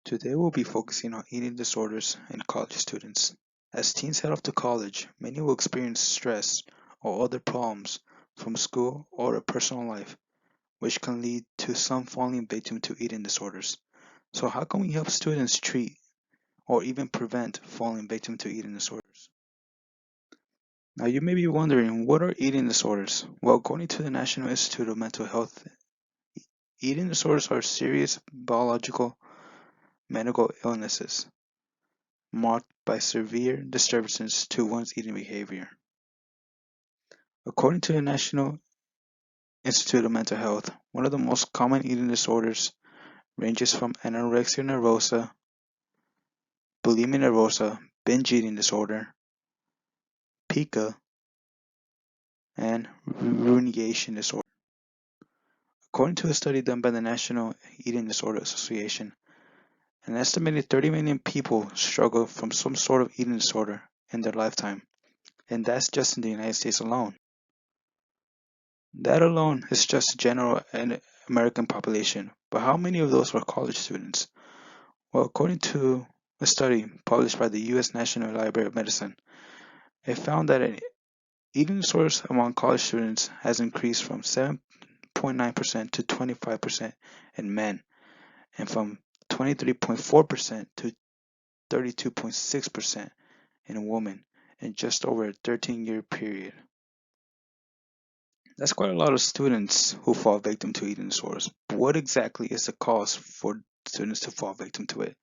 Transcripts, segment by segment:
Today we'll be focusing on eating disorders in college students. As teens head off to college, many will experience stress or other problems from school or a personal life, which can lead to some falling victim to eating disorders. So how can we help students treat or even prevent falling victim to eating disorders? Now you may be wondering, what are eating disorders? Well, according to the National Institute of Mental Health, eating disorders are serious biological medical illnesses marked by severe disturbances to one's eating behavior. According to the National Institute of Mental Health, one of the most common eating disorders ranges from anorexia nervosa, bulimia nervosa, binge eating disorder, pica, and rumination disorder. According to a study done by the National Eating Disorder Association, an estimated 30 million people struggle from some sort of eating disorder in their lifetime, and that's just in the United States alone. That alone is just the general American population, but how many of those are college students? Well, according to a study published by the U.S. National Library of Medicine, it found that eating disorders among college students has increased from 7.9% to 25% in men, and from 23.4% to 32.6% in women in just over a 13-year period. That's quite a lot of students who fall victim to eating disorders. But what exactly is the cause for students to fall victim to it?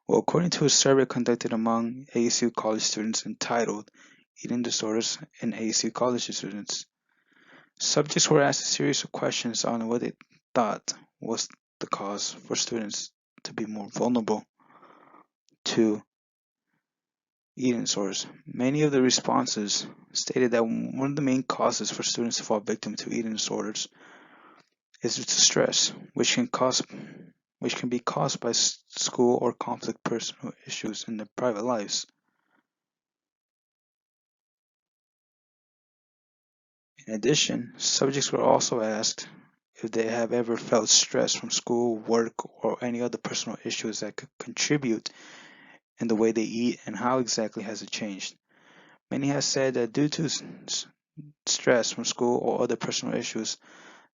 Well, according to a survey conducted among ASU college students entitled Eating Disorders in ASU College Students, subjects were asked a series of questions on what they thought was the cause for students to be more vulnerable to eating disorders. Many of the responses stated that one of the main causes for students to fall victim to eating disorders is due to stress, which can be caused by school or conflict personal issues in their private lives. In addition, subjects were also asked if they have ever felt stress from school, work, or any other personal issues that could contribute in the way they eat, and how exactly has it changed. Many have said that due to stress from school or other personal issues,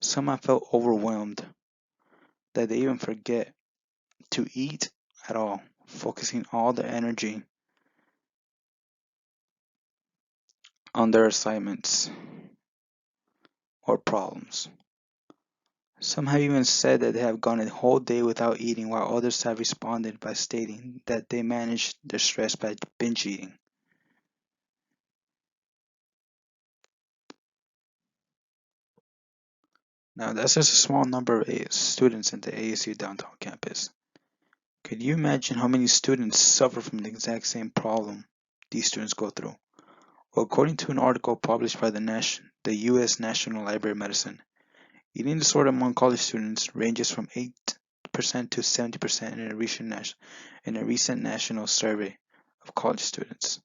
some have felt overwhelmed, that they even forget to eat at all, focusing all their energy on their assignments or problems. Some have even said that they have gone a whole day without eating, while others have responded by stating that they managed their stress by binge eating. Now, that's just a small number of students in the ASU downtown campus. Could you imagine how many students suffer from the exact same problem these students go through? Well, according to an article published by the U.S. National Library of Medicine, eating disorder among college students ranges from 8% to 70% in a recent national survey of college students.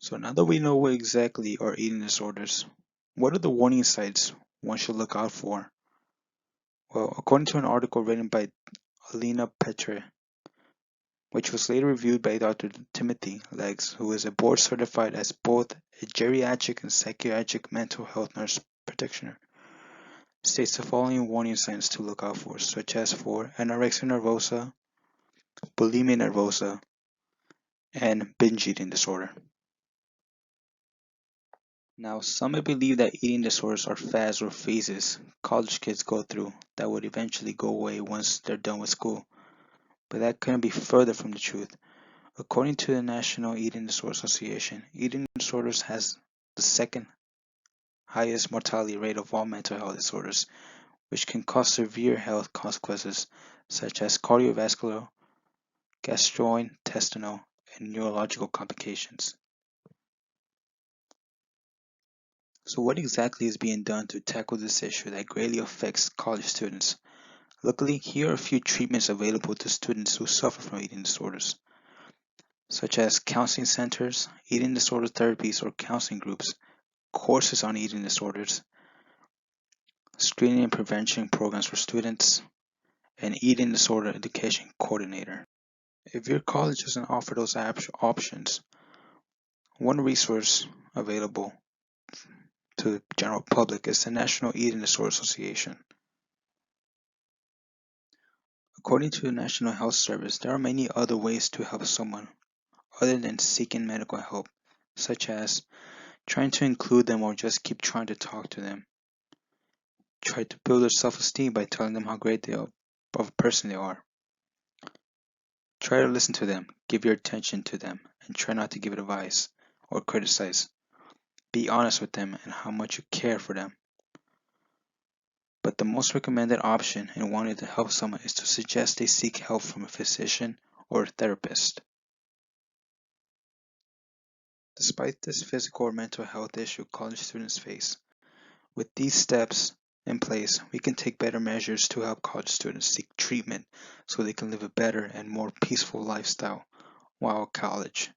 So now that we know what exactly are eating disorders, what are the warning signs one should look out for? Well, according to an article written by Alina Petre, which was later reviewed by Dr. Timothy Leggs, who is a board certified as both a geriatric and psychiatric mental health nurse practitioner, states the following warning signs to look out for, such as for anorexia nervosa, bulimia nervosa, and binge eating disorder. Now, some may believe that eating disorders are fads or phases college kids go through that would eventually go away once they're done with school, but that couldn't be further from the truth. According to the National Eating Disorders Association, eating disorders has the second highest mortality rate of all mental health disorders, which can cause severe health consequences such as cardiovascular, gastrointestinal, and neurological complications. So what exactly is being done to tackle this issue that greatly affects college students? Luckily, here are a few treatments available to students who suffer from eating disorders, such as counseling centers, eating disorder therapies or counseling groups, courses on eating disorders, screening and prevention programs for students, and eating disorder education coordinator. If your college doesn't offer those options, one resource available to the general public is the National Eating Disorder Association. According to the National Health Service, there are many other ways to help someone other than seeking medical help, such as trying to include them or just keep trying to talk to them. Try to build their self-esteem by telling them how great of a person they are. Try to listen to them, give your attention to them, and try not to give advice or criticize. Be honest with them and how much you care for them. But the most recommended option in wanting to help someone is to suggest they seek help from a physician or a therapist. Despite this physical or mental health issue college students face, with these steps in place, we can take better measures to help college students seek treatment so they can live a better and more peaceful lifestyle while at college.